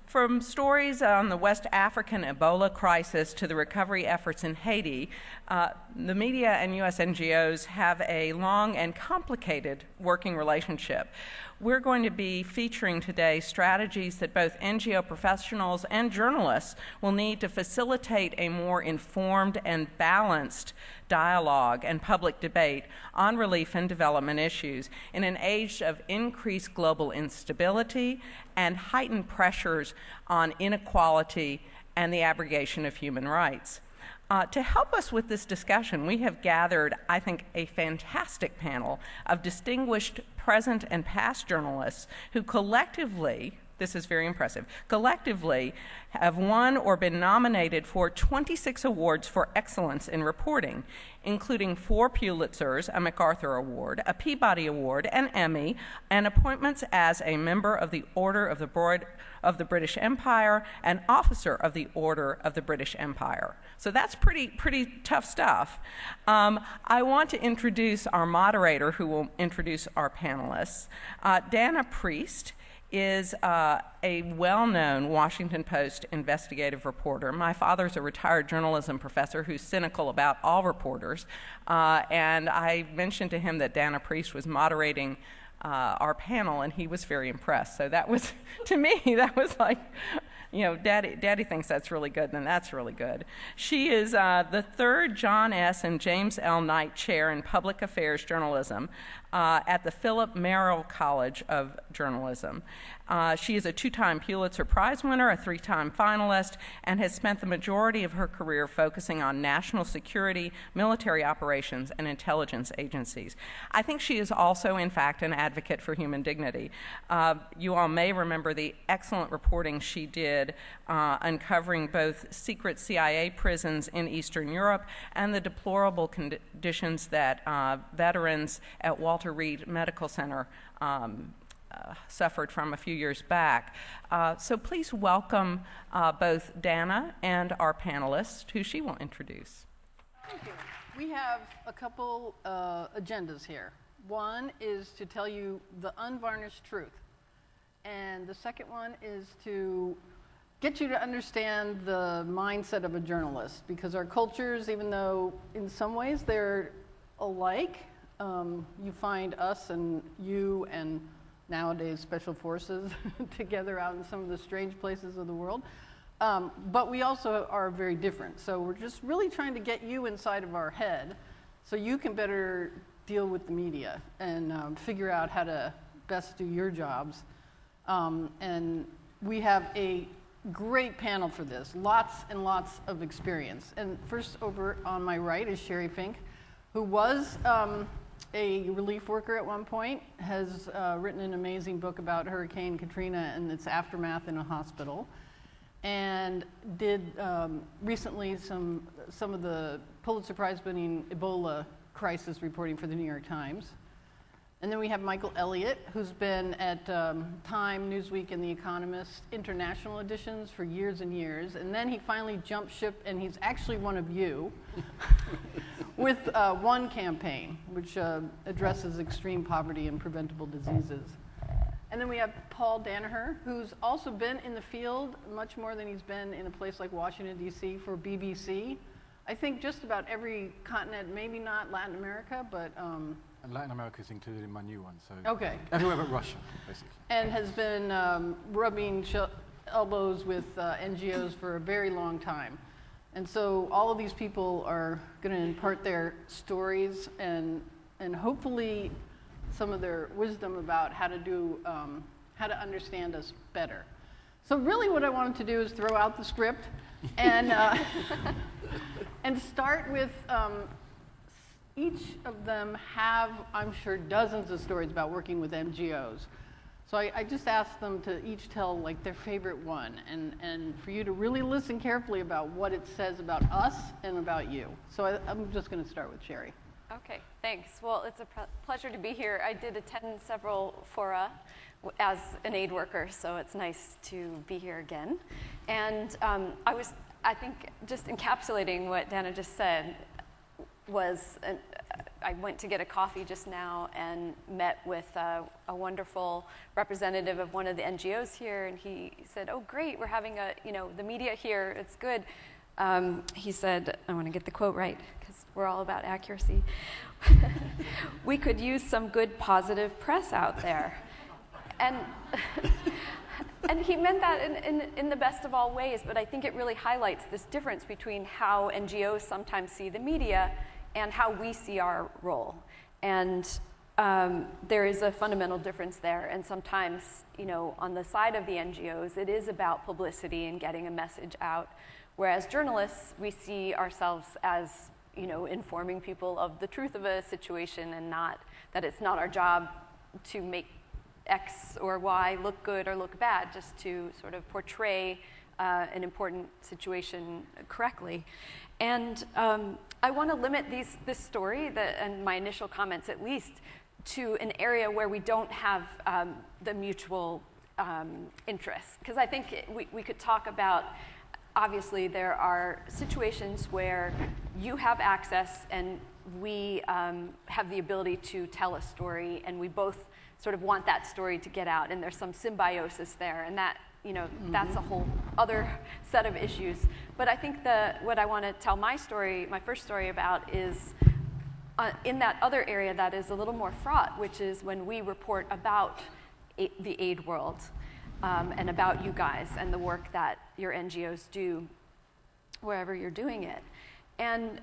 From stories on the West African Ebola crisis to the recovery efforts in Haiti, the media and U.S. NGOs have a long and complicated working relationship. We're going to be featuring today strategies that both NGO professionals and journalists will need to facilitate a more informed and balanced dialogue and public debate on relief and development issues in an age of increased global instability and heightened pressures on inequality and the abrogation of human rights. To help us with this discussion, we have gathered, I think, a fantastic panel of distinguished present and past journalists who collectively, this is very impressive, collectively have won or been nominated for 26 awards for excellence in reporting, including 4 Pulitzers, a MacArthur Award, a Peabody Award, an Emmy, and appointments as a member of the Order of the British Empire and Officer of the Order of the British Empire. So that's pretty tough stuff. I want to introduce our moderator, who will introduce our panelists. Dana Priest is a well-known Washington Post investigative reporter. My father's a retired journalism professor who's cynical about all reporters, and I mentioned to him that Dana Priest was moderating our panel, and he was very impressed. So that was, to me, that was like, you know, Daddy thinks that's really good, then that's really good. She is the 3rd John S. and James L. Knight Chair in Public Affairs Journalism at the Philip Merrill College of Journalism. She is a 2-time Pulitzer Prize winner, a 3-time finalist, and has spent the majority of her career focusing on national security, military operations, and intelligence agencies. I think she is also, in fact, an advocate for human dignity. You all may remember the excellent reporting she did uncovering both secret CIA prisons in Eastern Europe and the deplorable conditions that veterans at Walter Reed Medical Center suffered from a few years back. So please welcome both Dana and our panelists, who she will introduce. Thank you. We have a couple agendas here. One is to tell you the unvarnished truth, and the second one is to get you to understand the mindset of a journalist, because our cultures, even though in some ways they're alike, you find us and you and nowadays special forces together out in some of the strange places of the world. But we also are very different. So we're just really trying to get you inside of our head so you can better deal with the media and figure out how to best do your jobs. And we have a great panel for this, lots and lots of experience. And first, over on my right is Sherry Fink, who was a relief worker at one point, has written an amazing book about Hurricane Katrina and its aftermath in a hospital, and did recently some of the Pulitzer Prize-winning Ebola crisis reporting for the New York Times. And then we have Michael Elliott, who's been at Time, Newsweek, and The Economist international editions for years and years. And then he finally jumped ship, and he's actually one of you, with One Campaign, which addresses extreme poverty and preventable diseases. And then we have Paul Danaher, who's also been in the field much more than he's been in a place like Washington, D.C. for BBC. I think just about every continent, maybe not Latin America, but and Latin America is included in my new one, so okay. Everywhere but Russia, basically. And has been rubbing elbows with NGOs for a very long time. And so all of these people are going to impart their stories and hopefully some of their wisdom about how to understand us better. So really what I wanted to do is throw out the script and, and start with each of them have, I'm sure, dozens of stories about working with NGOs. So I just asked them to each tell like their favorite one, and for you to really listen carefully about what it says about us and about you. So I'm just going to start with Sherry. Okay, thanks. Well, it's a pleasure to be here. I did attend several fora as an aid worker, so it's nice to be here again. And I think just encapsulating what Dana just said was I went to get a coffee just now and met with a wonderful representative of one of the NGOs here, and he said, "Oh, great, we're having the media here, it's good." He said, I want to get the quote right, because we're all about accuracy. "We could use some good positive press out there." And and he meant that in the best of all ways, but I think it really highlights this difference between how NGOs sometimes see the media and how we see our role. And there is a fundamental difference there, and sometimes, on the side of the NGOs, it is about publicity and getting a message out, whereas journalists, we see ourselves as, informing people of the truth of a situation, and not that it's not our job to make X or Y look good or look bad, just to sort of portray an important situation correctly. And I want to limit this story, and my initial comments at least, to an area where we don't have the mutual interest. Because I think we could talk about, obviously there are situations where you have access and we have the ability to tell a story, and we both sort of want that story to get out, and there's some symbiosis there, and that, that's a whole other set of issues. But I think what I want to tell my first story about is in that other area that is a little more fraught, which is when we report about the aid world and about you guys and the work that your NGOs do wherever you're doing it. And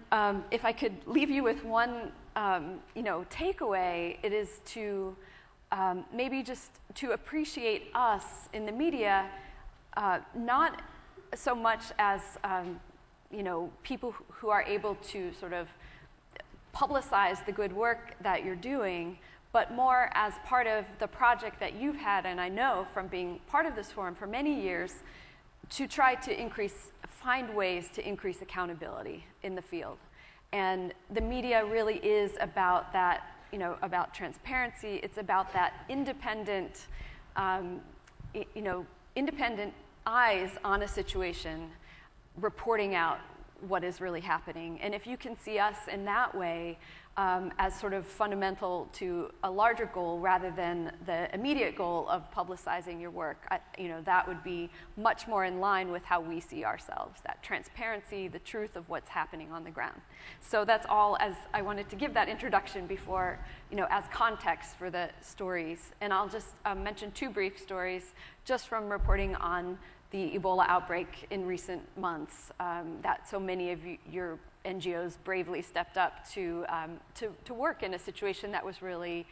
if I could leave you with one, takeaway, it is to maybe just to appreciate us in the media, not so much as people who are able to sort of publicize the good work that you're doing, but more as part of the project that you've had, and I know from being part of this forum for many years, to try to find ways to increase accountability in the field. And the media really is about that, about transparency. It's about that independent, independent eyes on a situation, reporting out what is really happening. And if you can see us in that way as sort of fundamental to a larger goal rather than the immediate goal of publicizing your work, that would be much more in line with how we see ourselves, that transparency, the truth of what's happening on the ground. So that's all, as I wanted to give that introduction before, as context for the stories. And I'll just mention two brief stories just from reporting on the Ebola outbreak in recent months, that so many of your NGOs bravely stepped up to work in a situation that was really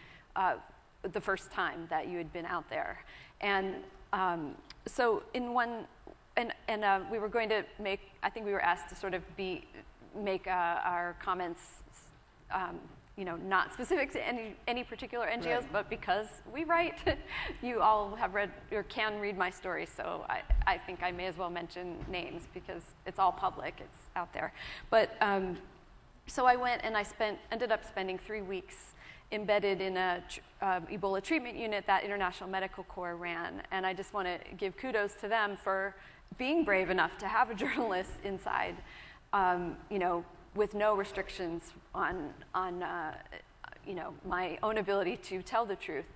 the first time that you had been out there. And so in one, we were going to make, I think we were asked to sort of make our comments not specific to any particular NGOs, right, but because we write, you all have read or can read my story, so I think I may as well mention names because it's all public, it's out there. But so I went and ended up spending 3 weeks embedded in a Ebola treatment unit that International Medical Corps ran, and I just want to give kudos to them for being brave enough to have a journalist inside, with no restrictions on my own ability to tell the truth.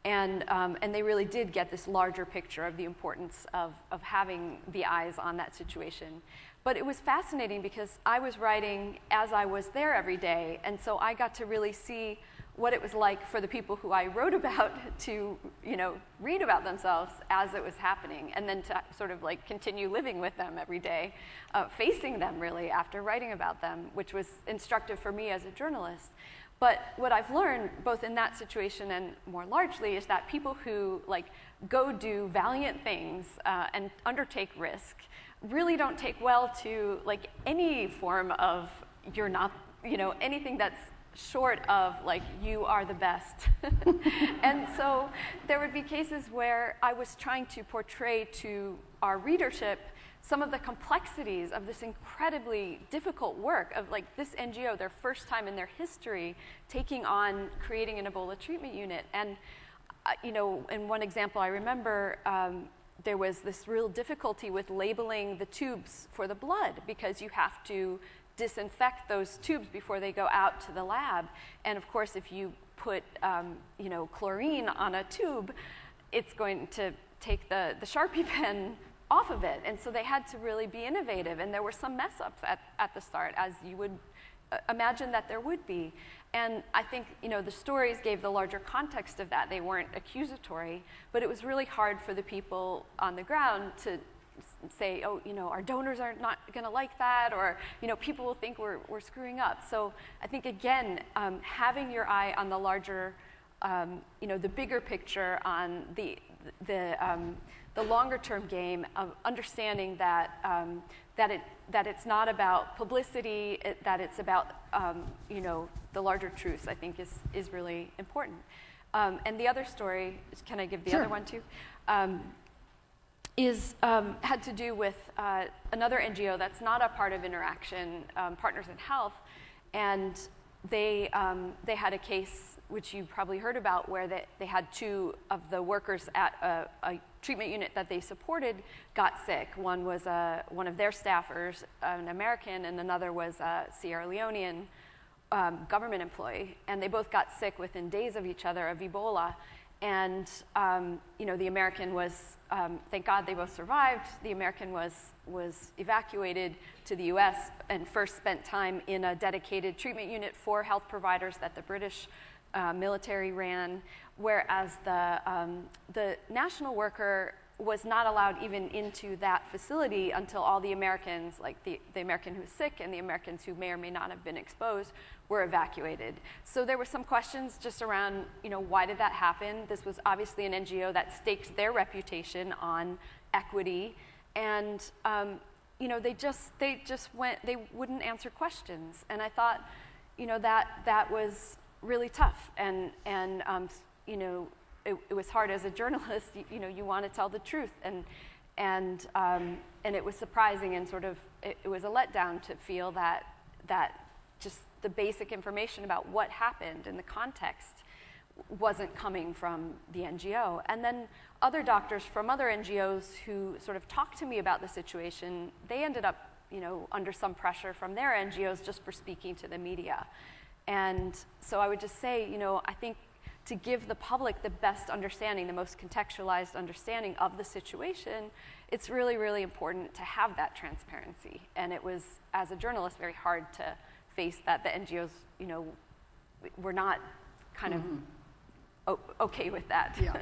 And they really did get this larger picture of the importance of having the eyes on that situation. But it was fascinating because I was writing as I was there every day, and so I got to really see what it was like for the people who I wrote about to, read about themselves as it was happening, and then to sort of like continue living with them every day, facing them really after writing about them, which was instructive for me as a journalist. But what I've learned, both in that situation and more largely, is that people who go do valiant things and undertake risk really don't take well to any form of you're not, anything that's short of you are the best. And so there would be cases where I was trying to portray to our readership some of the complexities of this incredibly difficult work of this NGO, their first time in their history taking on creating an Ebola treatment unit. And in one example I remember, there was this real difficulty with labeling the tubes for the blood because you have to disinfect those tubes before they go out to the lab. And of course, if you put chlorine on a tube, it's going to take the Sharpie pen off of it. And so they had to really be innovative. And there were some mess ups at the start, as you would imagine that there would be. And I think the stories gave the larger context of that. They weren't accusatory, but it was really hard for the people on the ground to say, oh, our donors are not going to like that, or people will think we're screwing up. So I think again, having your eye on the larger, the bigger picture, on the longer term game of understanding that that it's not about publicity, that it's about the larger truths, I think is really important. And the other story, can I give the other one too? Had to do with another NGO that's not a part of Interaction, Partners in Health, and they had a case which you probably heard about, where they had two of the workers at a treatment unit that they supported got sick. One was one of their staffers, an American, and another was a Sierra Leonean government employee, and they both got sick within days of each other of Ebola. And the American was, thank God they both survived. The American was evacuated to the U.S. and first spent time in a dedicated treatment unit for health providers that the British military ran, whereas the national worker was not allowed even into that facility until all the Americans, like the American who's sick and the Americans who may or may not have been exposed, were evacuated. So there were some questions just around, why did that happen? This was obviously an NGO that stakes their reputation on equity, and they wouldn't answer questions. And I thought, that was really tough, and it was hard as a journalist. You want to tell the truth, and it was surprising, and sort of it was a letdown to feel that just the basic information about what happened in the context wasn't coming from the NGO. And then other doctors from other NGOs who sort of talked to me about the situation, they ended up under some pressure from their NGOs just for speaking to the media. And so I would just say, I think to give the public the best understanding, the most contextualized understanding of the situation, it's really, really important to have that transparency. And it was, as a journalist, very hard to face that the NGOs, were not kind of okay with that. Yeah.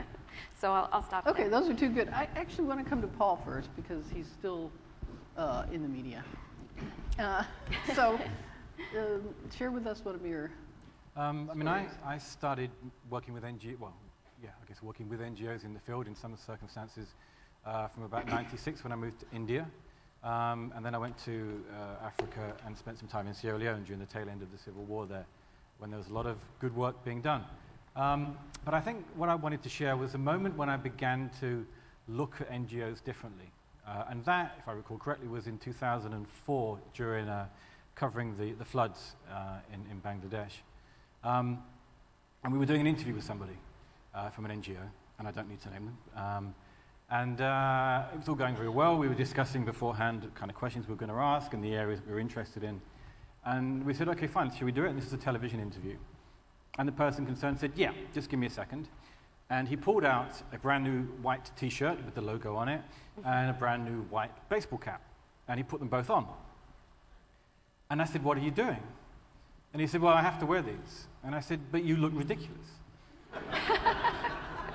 So I'll stop there. Okay, those are two good. I actually want to come to Paul first, because he's still in the media. Share with us one of your I started working with working with NGOs in the field in some circumstances from about '96 when I moved to India. And then I went to Africa and spent some time in Sierra Leone during the tail end of the civil war there, when there was a lot of good work being done. But I think what I wanted to share was a moment when I began to look at NGOs differently. And that, if I recall correctly, was in 2004 during covering the floods in Bangladesh. And we were doing an interview with somebody from an NGO, and I don't need to name them. And it was all going very well. We were discussing beforehand the kind of questions we were going to ask and the areas we were interested in. And we said, okay, fine, shall we do it? And this is a television interview. And the person concerned said, yeah, just give me a second. And he pulled out a brand new white T-shirt with the logo on it and a brand new white baseball cap. And he put them both on. And I said, what are you doing? And he said, well, I have to wear these. And I said, but you look ridiculous.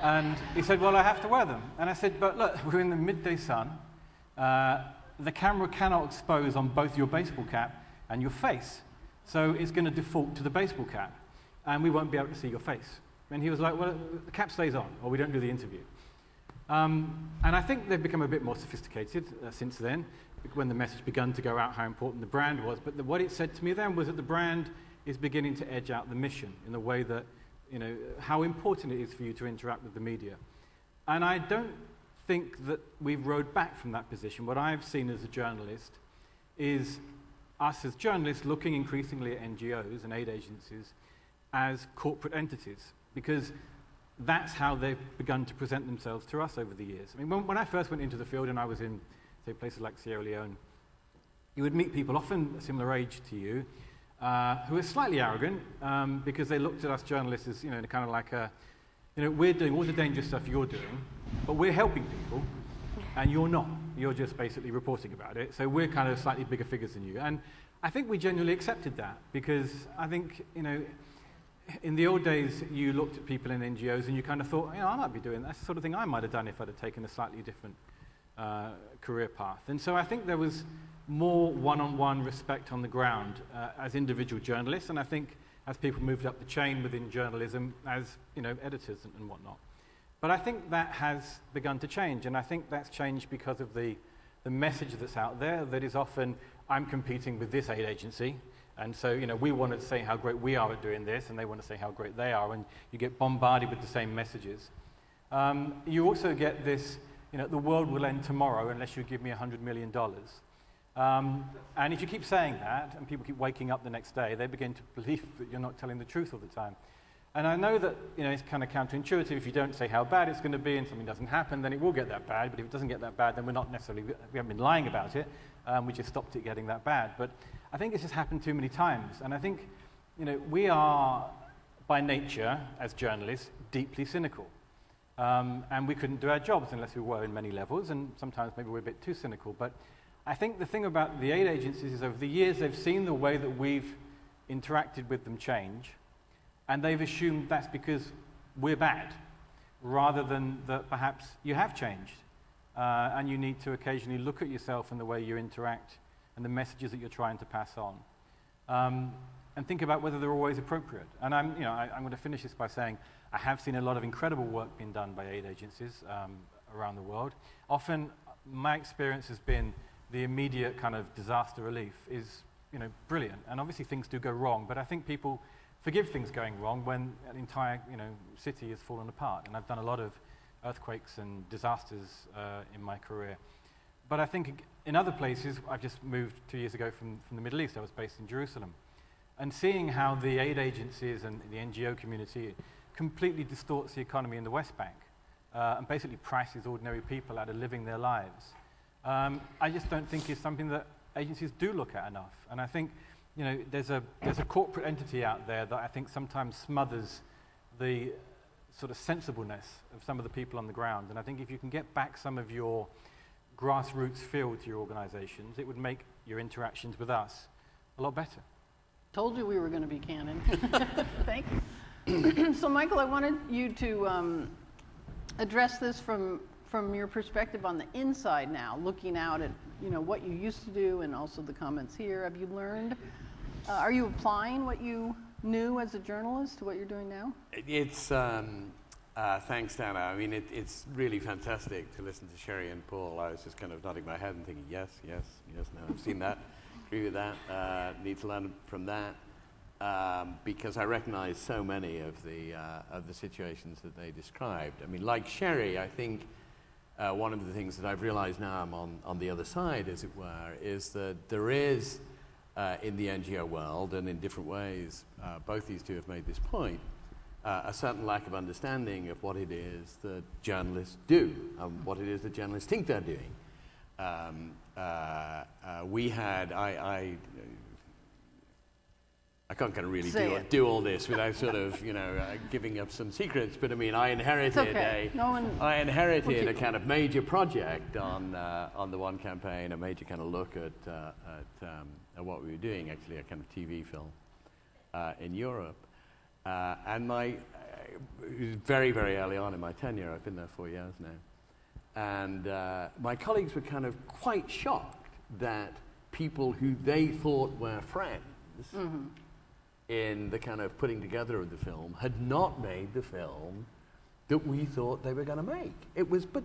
And he said, well, I have to wear them. And I said, but look, we're in the midday sun. The camera cannot expose on both your baseball cap and your face. So it's going to default to the baseball cap. And we won't be able to see your face. And he was like, well, the cap stays on, or we don't do the interview. And I think they've become a bit more sophisticated since then, when the message began to go out how important the brand was. But what it said to me then was that the brand is beginning to edge out the mission in the way that, how important it is for you to interact with the media. And I don't think that we've rode back from that position. What I've seen as a journalist is us as journalists looking increasingly at NGOs and aid agencies as corporate entities, because that's how they've begun to present themselves to us over the years. I mean, when I first went into the field and I was in, say, places like Sierra Leone, you would meet people often a similar age to you who are slightly arrogant because they looked at us journalists as, kind of like we're doing all the dangerous stuff you're doing, but we're helping people, and you're not. You're just basically reporting about it. So we're kind of slightly bigger figures than you. And I think we genuinely accepted that because I think, in the old days, you looked at people in NGOs and you kind of thought, I might be doing that. That's the sort of thing I might have done if I'd have taken a slightly different career path. And so I think there was more one-on-one respect on the ground as individual journalists, and I think as people moved up the chain within journalism as, editors and whatnot. But I think that has begun to change, and I think that's changed because of the message that's out there that is often, I'm competing with this aid agency, and so, we want to say how great we are at doing this, and they want to say how great they are, and you get bombarded with the same messages. You also get this, the world will end tomorrow unless you give me $100 million. And if you keep saying that, and people keep waking up the next day, they begin to believe that you're not telling the truth all the time. And I know that it's kind of counterintuitive. If you don't say how bad it's going to be and something doesn't happen, then it will get that bad. But if it doesn't get that bad, then we haven't been lying about it. We just stopped it getting that bad. But I think this has happened too many times. And I think we are, by nature, as journalists, deeply cynical. And we couldn't do our jobs unless we were in many levels. And sometimes maybe we're a bit too cynical. But I think the thing about the aid agencies is over the years, they've seen the way that we've interacted with them change. And they've assumed that's because we're bad, rather than that perhaps you have changed. And you need to occasionally look at yourself and the way you interact and the messages that you're trying to pass on. And think about whether they're always appropriate. And I'm going to finish this by saying I have seen a lot of incredible work being done by aid agencies around the world. Often, my experience has been the immediate kind of disaster relief is, brilliant. And obviously things do go wrong, but I think people forgive things going wrong when an entire, city has fallen apart. And I've done a lot of earthquakes and disasters in my career. But I think in other places, I've just moved 2 years ago from the Middle East. I was based in Jerusalem. And seeing how the aid agencies and the NGO community completely distorts the economy in the West Bank and basically prices ordinary people out of living their lives. I just don't think is something that agencies do look at enough. And I think, there's a corporate entity out there that I think sometimes smothers the sort of sensibleness of some of the people on the ground. And I think if you can get back some of your grassroots feel to your organizations, it would make your interactions with us a lot better. Told you we were going to be candid. Thank you. So, Michael, I wanted you to address this from your perspective on the inside now, looking out at what you used to do and also the comments here. Have you learned? Are you applying what you knew as a journalist to what you're doing now? It's thanks, Dana. I mean, it's really fantastic to listen to Sherry and Paul. I was just kind of nodding my head and thinking, yes, no, I've seen that, agree with that, need to learn from that, because I recognize so many of the situations that they described. I mean, like Sherry, I think one of the things that I've realized now I'm on the other side, as it were, is that there is, in the NGO world, and in different ways, both these two have made this point, a certain lack of understanding of what it is that journalists do, and what it is that journalists think they're doing. I can't kind of really do all this without sort of, giving up some secrets. But I mean, I inherited a kind of major project on the One campaign, a major kind of look at what we were doing, actually, a kind of TV film in Europe. And it was very, very early on in my tenure. I've been there 4 years now. And my colleagues were kind of quite shocked that people who they thought were friends in the kind of putting together of the film had not made the film that we thought they were going to make. It was, but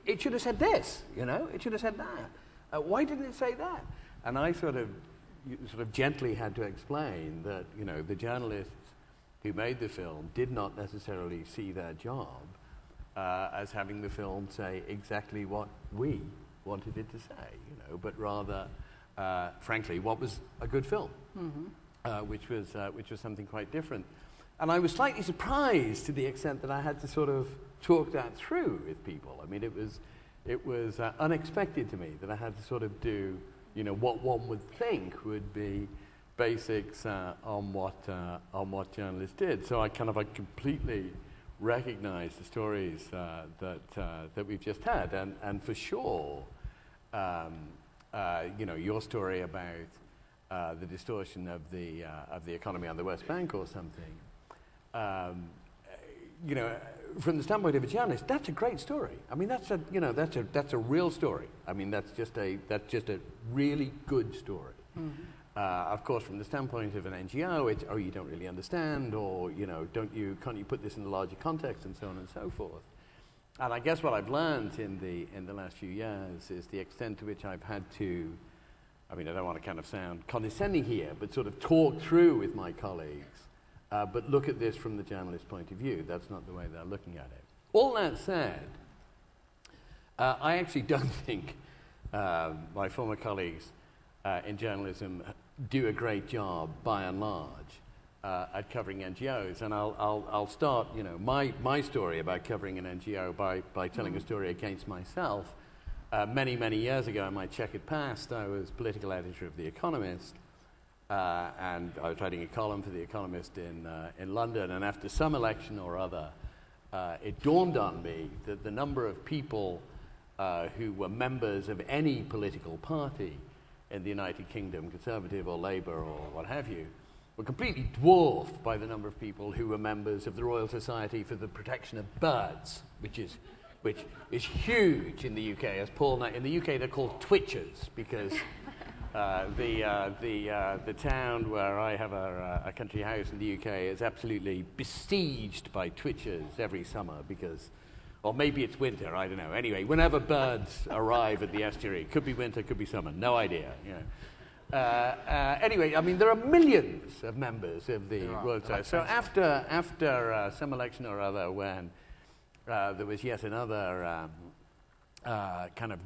it should have said this, it should have said that. Why didn't it say that? And I sort of gently had to explain that, the journalists who made the film did not necessarily see their job as having the film say exactly what we wanted it to say, but rather, frankly, what was a good film, which was something quite different. And I was slightly surprised to the extent that I had to sort of talk that through with people. I mean, it it was unexpected to me that I had to sort of do, you know, what one would think would be basics on what journalists did. So I completely recognized the stories that we've just had, and for sure, you know, your story about the distortion of the economy on the West Bank or something. You know, from the standpoint of a journalist, that's a great story. I mean, that's a real story. I mean, that's just a really good story. Mm-hmm. Of course, from the standpoint of an NGO, it's, oh, you don't really understand, or, you know, can't you put this in a larger context, and so on and so forth. And I guess what I've learned in the last few years is the extent to which I've had to, I mean, I don't want to kind of sound condescending here, but sort of talk through with my colleagues, but look at this from the journalist's point of view. That's not the way they're looking at it. All that said, I actually don't think my former colleagues in journalism do a great job, by and large, at covering NGOs. And I'll start, you know, my story about covering an NGO by telling a story against myself. Many years ago, in my checkered past, I was political editor of The Economist, and I was writing a column for The Economist in London. And after some election or other, it dawned on me that the number of people who were members of any political party in the United Kingdom, Conservative or Labour or what have you, were completely dwarfed by the number of people who were members of the Royal Society for the Protection of Birds, which is huge in the UK. As Paul, in the UK they're called twitchers, because the town where I have a country house in the UK is absolutely besieged by twitchers every summer, because, or maybe it's winter, I don't know. Anyway, whenever birds arrive at the estuary, could be winter, could be summer, no idea. You know. Anyway, I mean, there are millions of members of the Royal Society. So after some election or other, when there was yet another kind of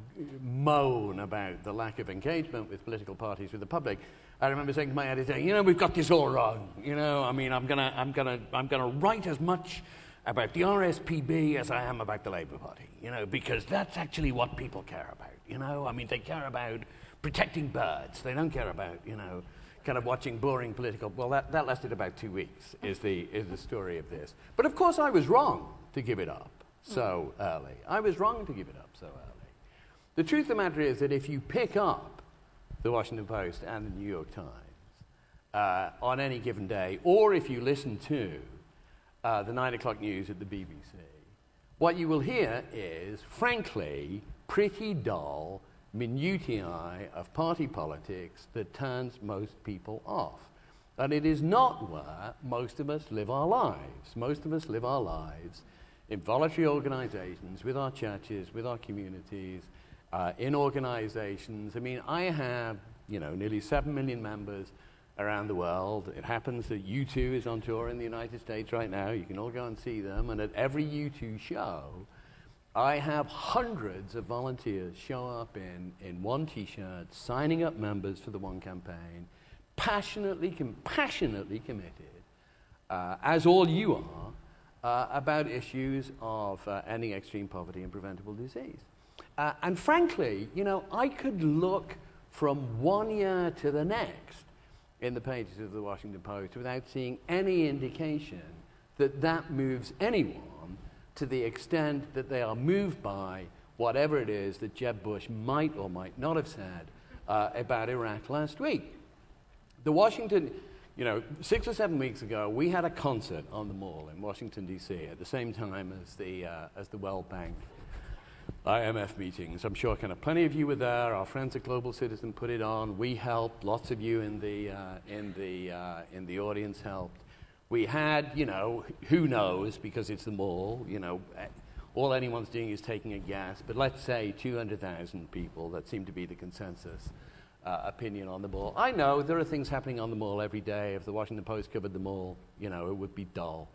moan about the lack of engagement with political parties with the public, I remember saying to my editor, you know, we've got this all wrong. You know, I mean, I'm gonna write as much about the RSPB as I am about the Labour Party, you know, because that's actually what people care about, you know. I mean, they care about protecting birds. They don't care about, you know, kind of watching boring political. Well, that lasted about 2 weeks, is the story of this. But of course, I was wrong to give it up so early. I was wrong to give it up so early. The truth of the matter is that if you pick up the Washington Post and the New York Times on any given day, or if you listen to the 9 o'clock news at the BBC, what you will hear is, frankly, pretty dull minutiae of party politics that turns most people off. And it is not where most of us live our lives. Most of us live our lives in voluntary organizations, with our churches, with our communities, in organizations. I mean, I have, you know, nearly 7 million members around the world. It happens that U2 is on tour in the United States right now. You can all go and see them. And at every U2 show, I have hundreds of volunteers show up in one T-shirt, signing up members for the One campaign, passionately committed, as all you are, about issues of ending extreme poverty and preventable disease. And frankly, you know, I could look from 1 year to the next in the pages of the Washington Post without seeing any indication that that moves anyone to the extent that they are moved by whatever it is that Jeb Bush might or might not have said about Iraq last week. The Washington, you know, 6 or 7 weeks ago, we had a concert on the Mall in Washington, D.C. at the same time as the World Bank IMF meetings. I'm sure kind of plenty of you were there. Our friends at Global Citizen put it on. We helped. Lots of you in the audience helped. We had, you know, who knows, because it's the Mall, you know, all anyone's doing is taking a guess, but let's say 200,000 people. That seemed to be the consensus opinion on the Mall. I know there are things happening on the Mall every day. If the Washington Post covered the Mall, you know, it would be dull.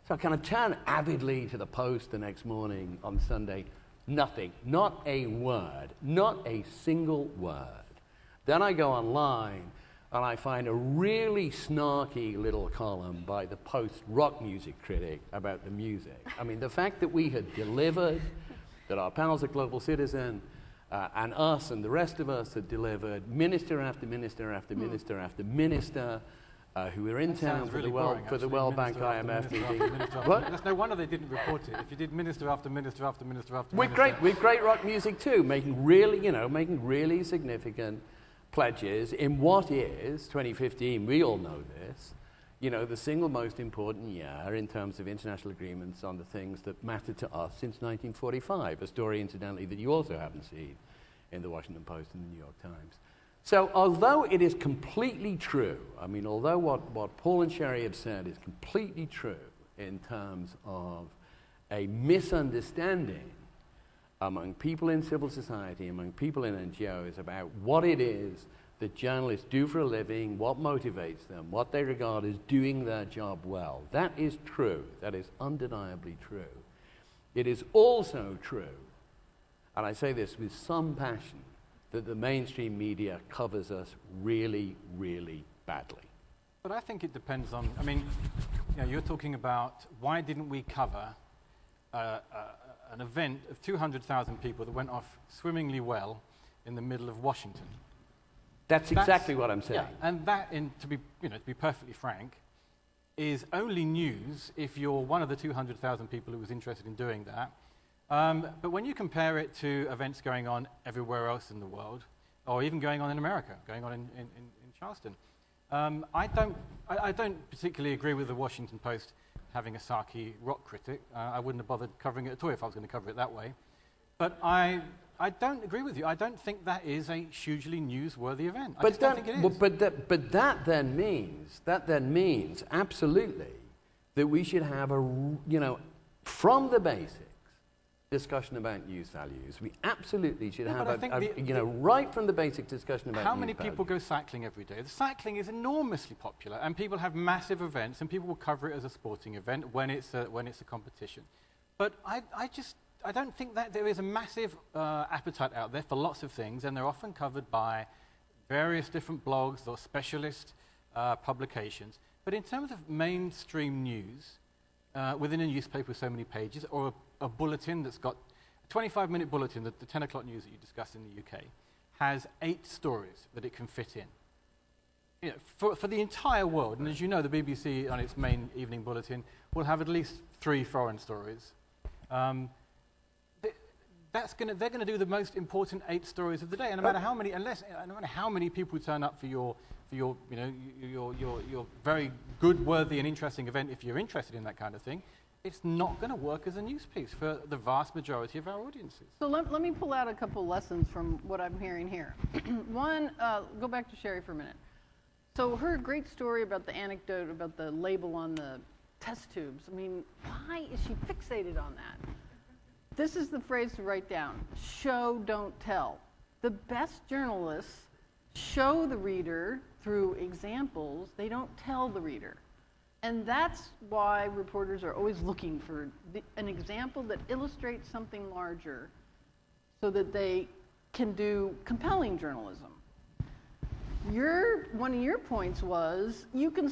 So I kind of turn avidly to the Post the next morning on Sunday. Nothing, not a word, not a single word. Then I go online and I find a really snarky little column by the Post rock music critic about the music. I mean, the fact that we had delivered that our pals at Global Citizen and us and the rest of us had delivered minister after minister after minister after minister who were in town for the World Bank IMF meeting. That's no wonder they didn't report it. If you did minister after minister after minister after with minister. With great rock music too, making really significant pledges in what is 2015. We all know this. The single most important year in terms of international agreements on the things that matter to us since 1945, a story, incidentally, that you also haven't seen in the Washington Post and the New York Times. So although it is completely true, although what Paul and Sherry have said is completely true in terms of a misunderstanding among people in civil society, among people in NGOs about what it is that journalists do for a living, what motivates them, what they regard as doing their job well. That is true. That is undeniably true. It is also true, and I say this with some passion, that the mainstream media covers us really, really badly. But I think it depends on, you're talking about why didn't we cover an event of 200,000 people that went off swimmingly well in the middle of Washington. That's exactly what I'm saying. Yeah, and that, to be perfectly frank, is only news if you're one of the 200,000 people who was interested in doing that. But when you compare it to events going on everywhere else in the world, or even going on in America, going on in Charleston, I don't particularly agree with the Washington Post having a Saki rock critic. I wouldn't have bothered covering it at all if I was going to cover it that way. But I don't agree with you. I don't think that is a hugely newsworthy event. I just don't think it is. But that then means absolutely that we should have from the basics, discussion about news values. We absolutely should have right from the basic discussion about how many people go cycling every day? The cycling is enormously popular, and people have massive events, and people will cover it as a sporting event when it's a competition. But I don't think that there is a massive appetite out there for lots of things, and they're often covered by various different blogs or specialist publications. But in terms of mainstream news, within a newspaper with so many pages, or a bulletin that's got a 25-minute bulletin, the 10 o'clock news that you discussed in the UK, has 8 stories that it can fit in. For the entire world, and as you know, the BBC on its main evening bulletin will have at least 3 foreign stories. They're going to do the most important 8 stories of the day, and no matter how many people turn up for your very good, worthy, and interesting event, if you're interested in that kind of thing, it's not going to work as a news piece for the vast majority of our audiences. So let me pull out a couple lessons from what I'm hearing here. One, go back to Sherry for a minute. So her great story about the anecdote about the label on the test tubes. Why is she fixated on that? This is the phrase to write down: show, don't tell. The best journalists show the reader through examples. They don't tell the reader. And that's why reporters are always looking for an example that illustrates something larger so that they can do compelling journalism. One of your points was you can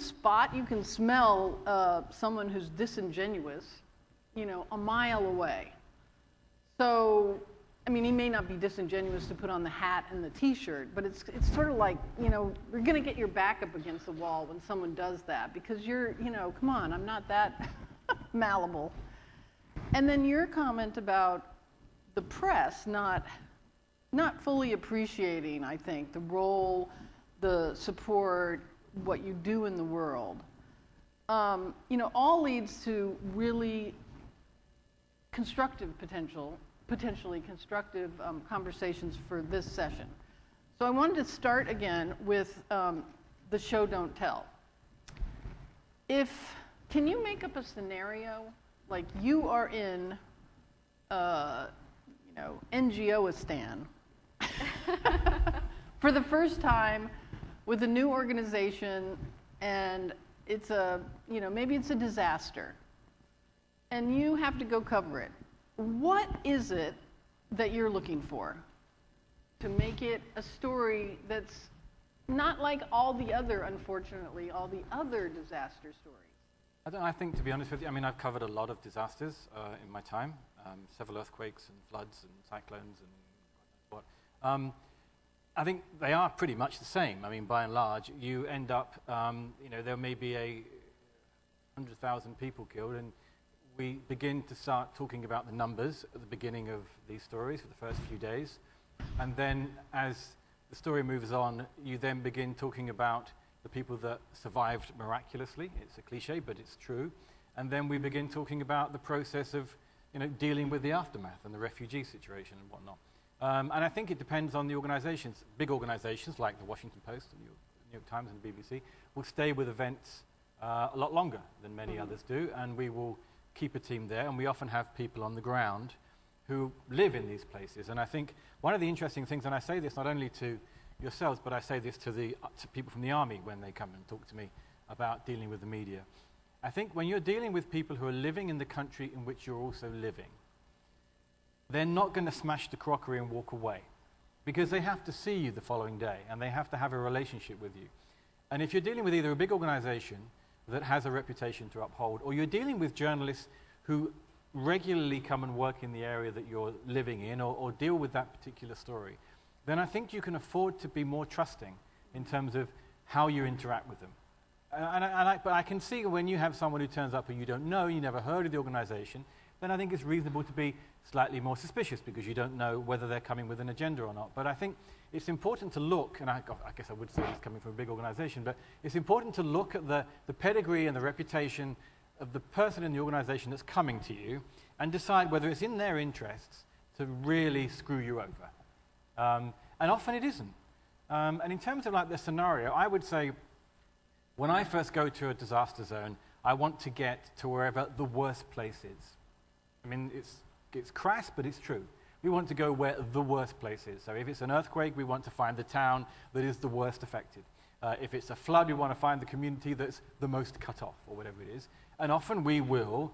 smell someone who's disingenuous, a mile away. So, he may not be disingenuous to put on the hat and the T-shirt, but it's sort of like, you're going to get your back up against the wall when someone does that because you're, come on, I'm not that malleable. And then your comment about the press not fully appreciating, I think, the role, the support, what you do in the world, all leads to really constructive potentially constructive conversations for this session. So I wanted to start again with the show, don't tell. Can you make up a scenario, like you are in, NGOistan for the first time with a new organization, and it's maybe it's a disaster, and you have to go cover it. What is it that you're looking for to make it a story that's not like all the other disaster stories? I think, to be honest with you, I've covered a lot of disasters in my time. several earthquakes and floods and cyclones and God knows what. I think they are pretty much the same. I mean, by and large, you end up, there may be 100,000 people killed, and we begin to start talking about the numbers at the beginning of these stories for the first few days. And then as the story moves on, you then begin talking about the people that survived miraculously. It's a cliche, but it's true. And then we begin talking about the process of dealing with the aftermath and the refugee situation and whatnot. And I think it depends on the organizations. Big organizations like the Washington Post, the New York Times and the BBC will stay with events a lot longer than many others do, and we will keep a team there, and we often have people on the ground who live in these places. And I think one of the interesting things, and I say this not only to yourselves, but I say this to people from the army when they come and talk to me about dealing with the media. I think when you're dealing with people who are living in the country in which you're also living, they're not going to smash the crockery and walk away, because they have to see you the following day, and they have to have a relationship with you. And if you're dealing with either a big organization that has a reputation to uphold, or you're dealing with journalists who regularly come and work in the area that you're living in, or deal with that particular story, then I think you can afford to be more trusting in terms of how you interact with them. But I can see when you have someone who turns up who you don't know, you never heard of the organization, then I think it's reasonable to be slightly more suspicious, because you don't know whether they're coming with an agenda or not. But I think it's important to look, and I guess I would say it's coming from a big organization, but it's important to look at the pedigree and the reputation of the person in the organization that's coming to you, and decide whether it's in their interests to really screw you over. And often it isn't. And in terms of like the scenario, I would say when I first go to a disaster zone, I want to get to wherever the worst place is. I mean, it's crass, but it's true. We want to go where the worst place is. So if it's an earthquake, we want to find the town that is the worst affected. If it's a flood, we want to find the community that's the most cut off, or whatever it is. And often we will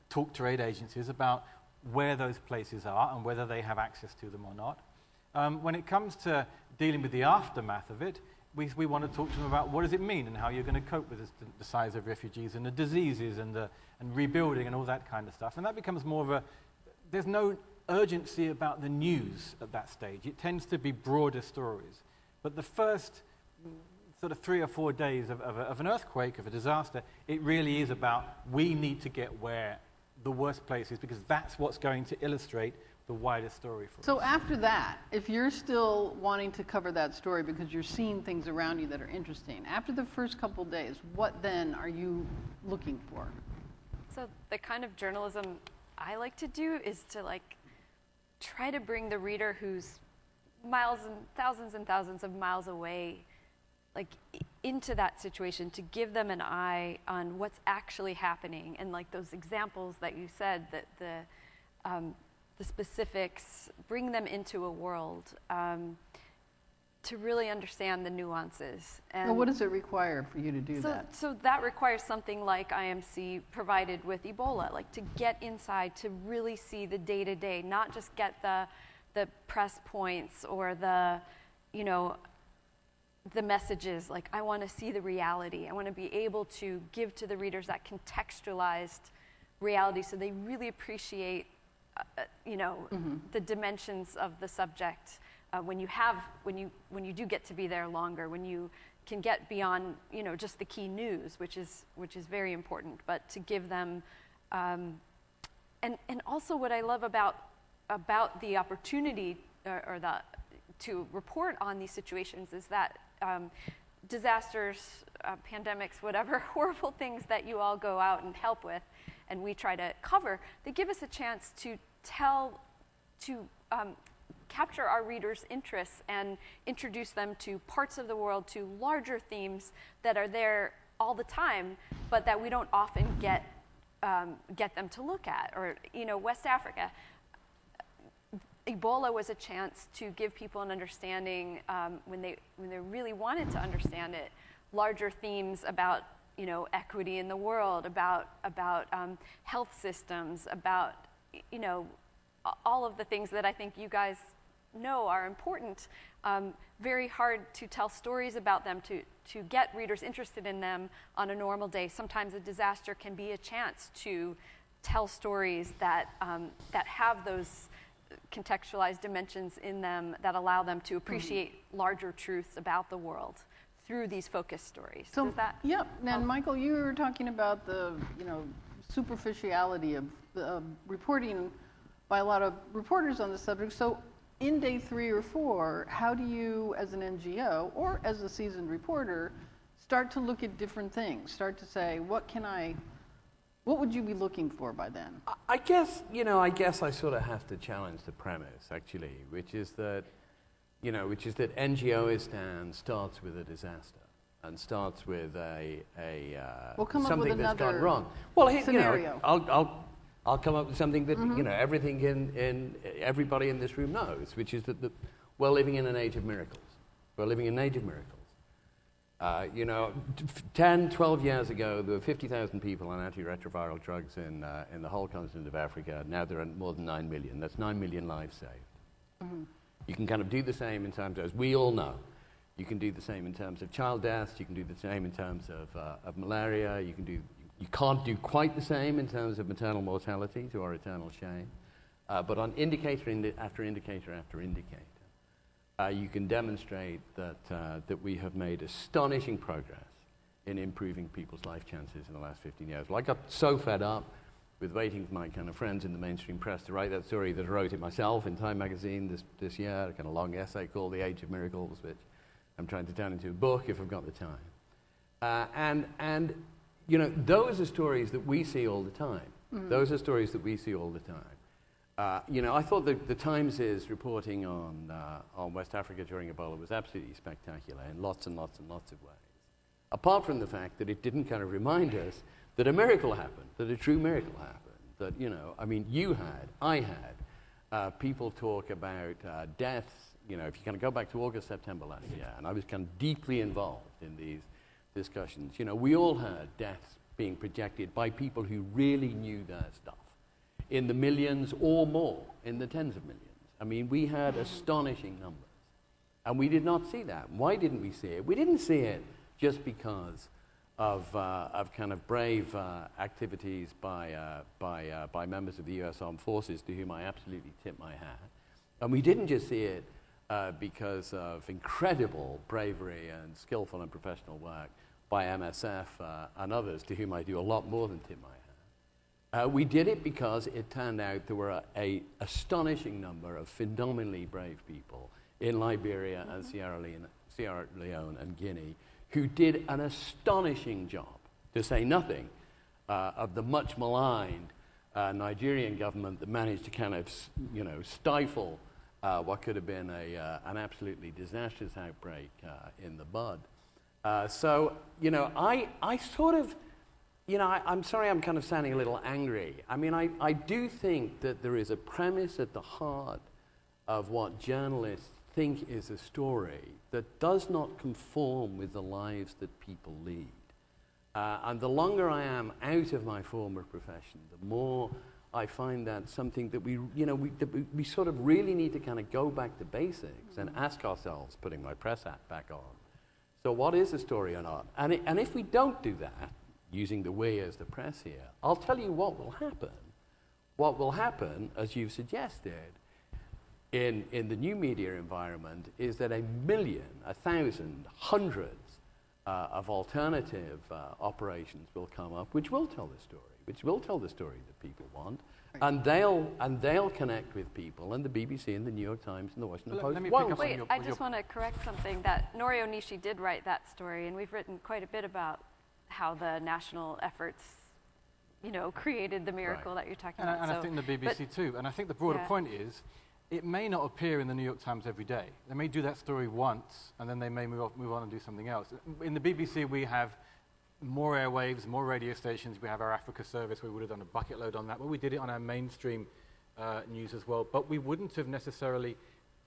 talk to aid agencies about where those places are and whether they have access to them or not. When it comes to dealing with the aftermath of it, we want to talk to them about what does it mean and how you're going to cope with the size of refugees and the diseases and rebuilding and all that kind of stuff. And that becomes more of there's no urgency about the news at that stage. It tends to be broader stories. But the first sort of 3 or 4 days of an earthquake, of a disaster, it really is about we need to get where the worst place is, because that's what's going to illustrate the wider story for us. So after that, if you're still wanting to cover that story because you're seeing things around you that are interesting, after the first couple days, what then are you looking for? So the kind of journalism I like to do is to try to bring the reader who's miles and thousands of miles away into that situation, to give them an eye on what's actually happening, and those examples that you said, that the specifics, bring them into a world to really understand the nuances. And what does it require for you to do that? So that requires something like IMC provided with Ebola, to get inside, to really see the day-to-day, not just get the press points or the messages. I want to see the reality. I want to be able to give to the readers that contextualized reality, so they really appreciate the dimensions of the subject when you do get to be there longer, when you can get beyond just the key news, which is very important, but to give them and also what I love about the opportunity to report on these situations is that disasters, pandemics, whatever horrible things that you all go out and help with, and we try to cover, they give us a chance to capture our readers' interests and introduce them to parts of the world, to larger themes that are there all the time, but that we don't often get them to look at. Or West Africa, Ebola was a chance to give people an understanding when they really wanted to understand it, larger themes about equity in the world, about health systems, about all of the things that I think you guys know are important. Very hard to tell stories about them, to get readers interested in them on a normal day. Sometimes a disaster can be a chance to tell stories that, that have those contextualized dimensions in them that allow them to appreciate larger truths about the world through these focus stories. So, does that? Yeah, and Michael, you were talking about the, superficiality of reporting by a lot of reporters on the subject. So in day 3 or 4, how do you, as an NGO or as a seasoned reporter, start to look at different things, start to say, what would you be looking for by then? I guess I sort of have to challenge the premise, actually, which is that NGOistan starts with a disaster and starts with something that's gone wrong. Well, scenario. I'll come up with something that everything in everybody in this room knows, which is that we're living in an age of miracles. We're living in an age of miracles. 10, 12 years ago, there were 50,000 people on antiretroviral drugs in the whole continent of Africa. Now there are more than 9 million. That's 9 million lives saved. You can kind of do the same in terms of, as we all know, you can do the same in terms of child deaths. You can do the same in terms of malaria. You can't do quite the same in terms of maternal mortality, to our eternal shame. But on indicator after indicator after indicator, you can demonstrate that we have made astonishing progress in improving people's life chances in the last 15 years. Well, I got so fed up with waiting for my kind of friends in the mainstream press to write that story that I wrote it myself in Time magazine this year, a kind of long essay called The Age of Miracles, which I'm trying to turn into a book if I've got the time. Those are stories that we see all the time. Those are stories that we see all the time. I thought the Times' reporting on West Africa during Ebola was absolutely spectacular in lots and lots and lots of ways. Apart from the fact that it didn't kind of remind us that a miracle happened, that a true miracle happened, that, I had, people talk about deaths, if you kind of go back to August, September last year, and I was kind of deeply involved in these discussions, we all heard deaths being projected by people who really knew their stuff, in the millions or more, in the tens of millions. We had astonishing numbers, and we did not see that. Why didn't we see it? We didn't see it just because of kind of brave activities by members of the U.S. Armed Forces, to whom I absolutely tip my hat. And we didn't just see it because of incredible bravery and skillful and professional work by MSF and others, to whom I do a lot more than tip my hat. We did it because it turned out there were an astonishing number of phenomenally brave people in Liberia and Sierra Leone and Guinea who did an astonishing job, to say nothing of the much maligned Nigerian government that managed to kind of, stifle what could have been an absolutely disastrous outbreak in the bud. I sort of, I'm sorry I'm kind of sounding a little angry. I do think that there is a premise at the heart of what journalists think is a story that does not conform with the lives that people lead. And the longer I am out of my former profession, the more I find that something that we sort of really need to kind of go back to basics and ask ourselves, putting my press hat back on, so what is a story or not? And if we don't do that, using the we as the press here, I'll tell you what will happen. What will happen, as you've suggested, in the new media environment, is that 1 million, 1,000, hundreds of alternative operations will come up, which will tell the story, that people want, and they'll connect with people, and the BBC and the New York Times and the Washington Post won't. Wait, I just want to correct something, that Nori Onishi did write that story, and we've written quite a bit about how the national efforts, created the miracle that you're talking about. And I think the BBC too. And I think the broader point is, it may not appear in the New York Times every day. They may do that story once, and then they may move on and do something else. In the BBC, we have more airwaves, more radio stations. We have our Africa service. We would have done a bucket load on that. But we did it on our mainstream news as well. But we wouldn't have necessarily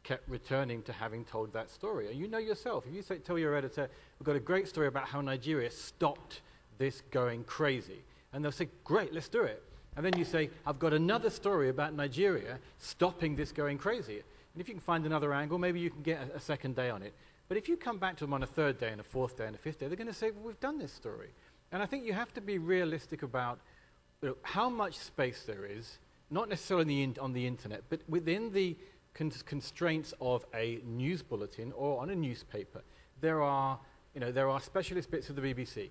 kept returning to having told that story. And you know yourself, if you tell your editor, we've got a great story about how Nigeria stopped this going crazy. And they'll say, great, let's do it. And then you say, I've got another story about Nigeria stopping this going crazy. And if you can find another angle, maybe you can get a second day on it. But if you come back to them on a third day and a fourth day and a fifth day, they're going to say, well, we've done this story. And I think you have to be realistic about how much space there is, not necessarily on the internet, but within the constraints of a news bulletin or on a newspaper. There are specialist bits of the BBC,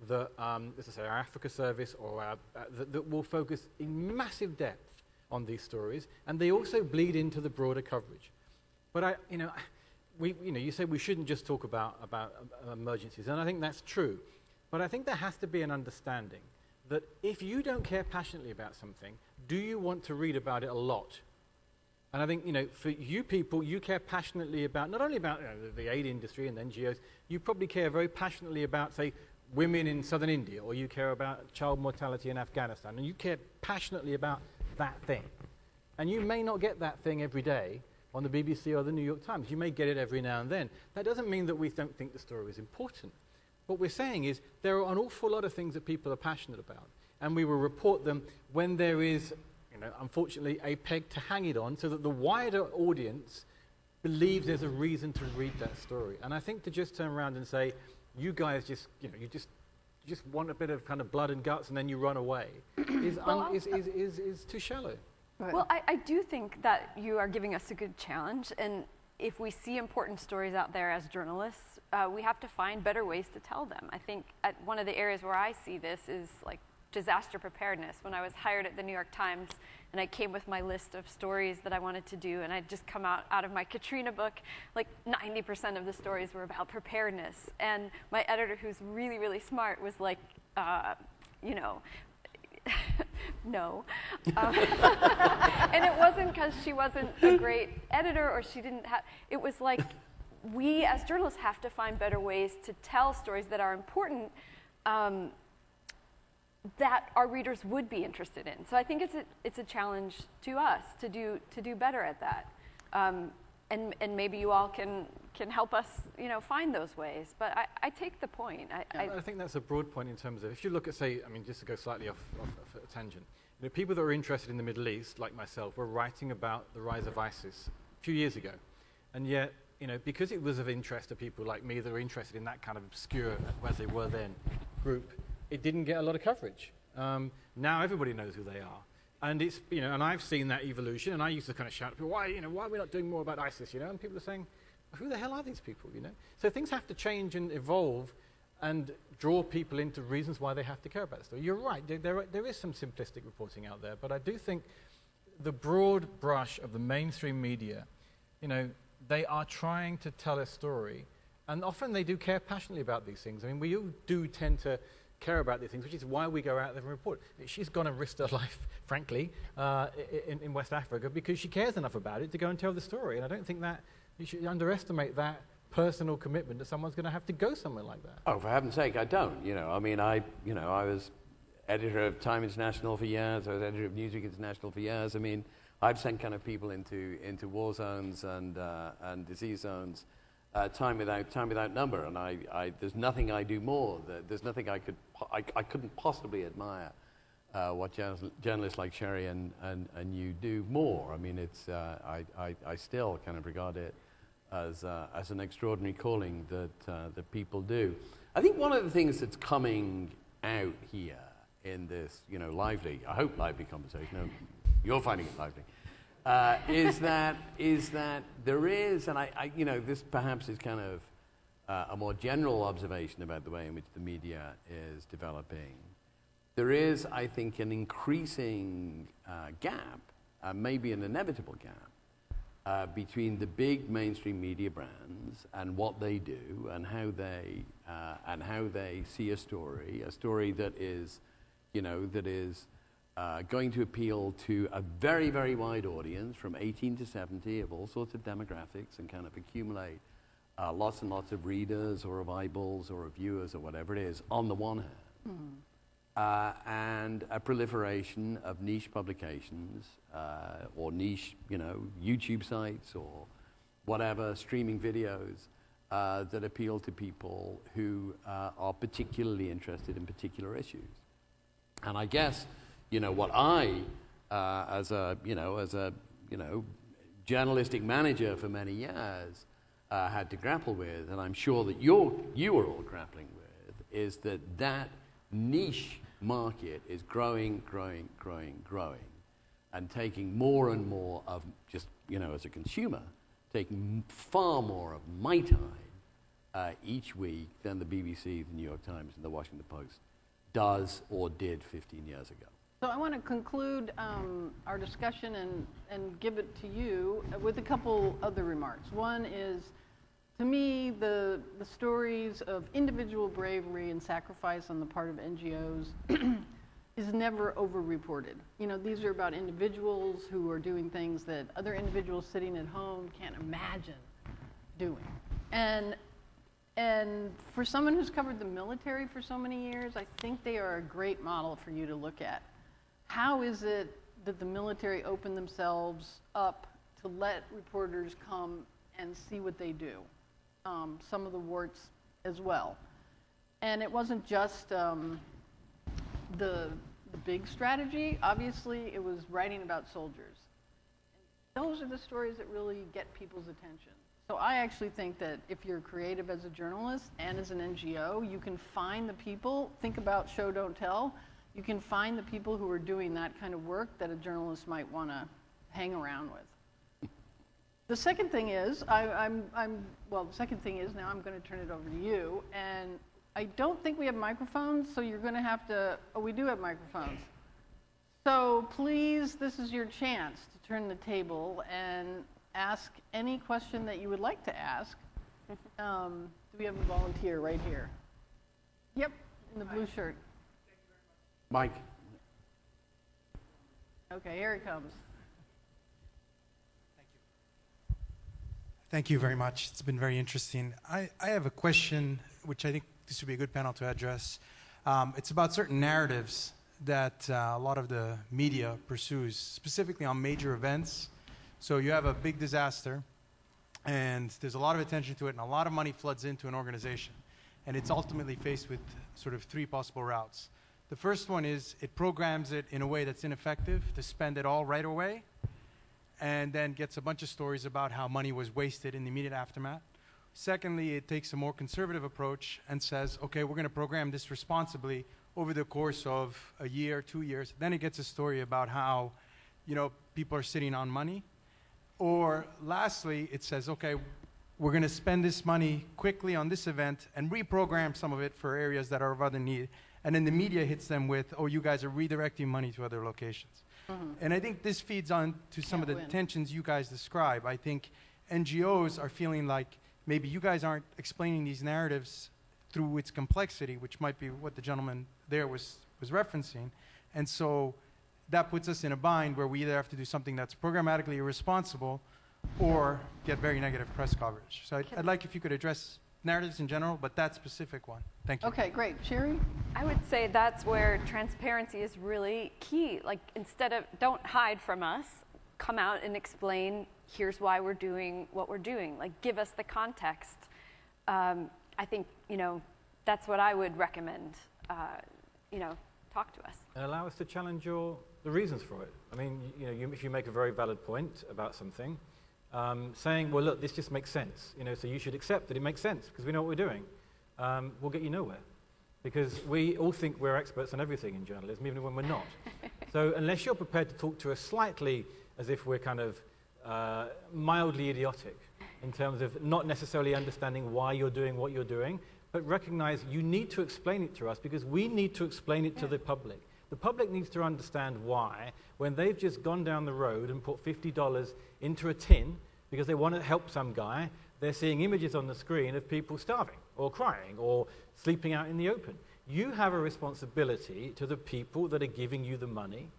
as I say, our Africa service, or that will focus in massive depth on these stories, and they also bleed into the broader coverage. But you say we shouldn't just talk about emergencies, and I think that's true. But I think there has to be an understanding that if you don't care passionately about something, do you want to read about it a lot? And I think, for you people, you care passionately about, not only about the aid industry and NGOs, you probably care very passionately about, say, women in southern India, or you care about child mortality in Afghanistan, and you care passionately about that thing. And you may not get that thing every day on the BBC or the New York Times. You may get it every now and then. That doesn't mean that we don't think the story is important. What we're saying is there are an awful lot of things that people are passionate about, and we will report them when there is, unfortunately, a peg to hang it on, so that the wider audience believes there's a reason to read that story. And I think to just turn around and say, you guys just want a bit of kind of blood and guts and then you run away is too shallow. Right. Well, I do think that you are giving us a good challenge, and if we see important stories out there as journalists, we have to find better ways to tell them. I think one of the areas where I see this is like disaster preparedness. When I was hired at the New York Times and I came with my list of stories that I wanted to do, and I'd just come out of my Katrina book, like 90% of the stories were about preparedness. And my editor, who's really, really smart, was like, no. And it wasn't because she wasn't a great editor or she didn't have, it was like, we as journalists have to find better ways to tell stories that are important, that our readers would be interested in. So I think it's a challenge to us to do better at that. And maybe you all can help us, find those ways. But I take the point. I think that's a broad point in terms of, if you look at, say, just to go slightly off a tangent, people that are interested in the Middle East, like myself, were writing about the rise of ISIS a few years ago. And yet, because it was of interest to people like me that were interested in that kind of obscure, as they were then, group, it didn't get a lot of coverage. Now everybody knows who they are. And it's, and I've seen that evolution, and I used to kind of shout at people, why are we not doing more about ISIS, And people are saying, who the hell are these people, So things have to change and evolve and draw people into reasons why they have to care about the story. You're right, there is some simplistic reporting out there, but I do think the broad brush of the mainstream media, they are trying to tell a story, and often they do care passionately about these things. I mean, we all do tend to care about these things, which is why we go out there and report. She's gone and risked her life, frankly, in West Africa, because she cares enough about it to go and tell the story. And I don't think that you should underestimate that personal commitment that someone's going to have to go somewhere like that. Oh, for heaven's sake, I don't. I was editor of Time International for years. I was editor of Newsweek International for years. I mean, I've sent kind of people into war zones and disease zones. Time without number, and there's nothing I do more. There's nothing I couldn't possibly admire what journalists like Sherry and you do more. I mean, it's I still kind of regard it as an extraordinary calling that people do. I think one of the things that's coming out here in this lively, I hope lively conversation. No, you're finding it lively. Is that there is, and I this perhaps is kind of a more general observation about the way in which the media is developing. There is, I think, an increasing gap, maybe an inevitable gap, between the big mainstream media brands and what they do and how they see a story that is, going to appeal to a very, very wide audience from 18 to 70 of all sorts of demographics and kind of accumulate lots and lots of readers or of eyeballs or of viewers or whatever it is on the one hand. And a proliferation of niche publications or niche, YouTube sites or whatever, streaming videos that appeal to people who are particularly interested in particular issues. And I guess what I, as a journalistic manager for many years, had to grapple with, and I'm sure that you are all grappling with, is that niche market is growing, and taking more and more of just, as a consumer, taking far more of my time each week than the BBC, the New York Times, and the Washington Post does or did 15 years ago. So I want to conclude our discussion and give it to you with a couple other remarks. One is, to me, the stories of individual bravery and sacrifice on the part of NGOs is never over-reported. These are about individuals who are doing things that other individuals sitting at home can't imagine doing. And for someone who's covered the military for so many years, I think they are a great model for you to look at. How is it that the military open themselves up to let reporters come and see what they do? Some of the warts as well. And it wasn't just the big strategy. Obviously, it was writing about soldiers. And those are the stories that really get people's attention. So I actually think that if you're creative as a journalist and as an NGO, you can find the people, think about show, don't tell, you can find the people who are doing that kind of work that a journalist might want to hang around with. The second thing is, the second thing is, now I'm going to turn it over to you, and I don't think we have microphones, so you're going to have to, we do have microphones. So please, this is your chance to turn the table and ask any question that you would like to ask. Do we have a volunteer right here? Yep, in the blue shirt. Mike. Okay, here he comes. Thank you very much. It's been very interesting. I have a question, which I think this would be a good panel to address. It's about certain narratives that a lot of the media pursues, specifically on major events. So you have a big disaster, and there's a lot of attention to it, and a lot of money floods into an organization. And it's ultimately faced with sort of three possible routes. The first one is it programs it in a way that's ineffective to spend it all right away, and then gets a bunch of stories about how money was wasted in the immediate aftermath. Secondly, it takes a more conservative approach and says, okay, we're going to program this responsibly over the course of a year, 2 years. Then it gets a story about how, people are sitting on money. Or lastly, it says, okay, we're going to spend this money quickly on this event and reprogram some of it for areas that are of other need. And then the media hits them with, oh, you guys are redirecting money to other locations. Mm-hmm. And I think this feeds on to some of the tensions you guys describe. I think NGOs are feeling like maybe you guys aren't explaining these narratives through its complexity, which might be what the gentleman there was referencing. And so that puts us in a bind where we either have to do something that's programmatically irresponsible or get very negative press coverage. So I'd like if you could address narratives in general, but that specific one. Thank you. Okay, great. Sherry? I would say that's where transparency is really key. Like, instead of, don't hide from us, come out and explain, here's why we're doing what we're doing. Like, give us the context. I think, that's what I would recommend, talk to us. And allow us to challenge the reasons for it. I mean, if you make a very valid point about something, saying, well, look, this just makes sense, so you should accept that it makes sense because we know what we're doing, will get you nowhere. Because we all think we're experts on everything in journalism, even when we're not. So unless you're prepared to talk to us slightly as if we're kind of mildly idiotic in terms of not necessarily understanding why you're doing what you're doing, but recognize you need to explain it to us because we need to explain it to the public. The public needs to understand why, when they've just gone down the road and put $50 into a tin because they want to help some guy, they're seeing images on the screen of people starving or crying or sleeping out in the open. You have a responsibility to the people that are giving you the money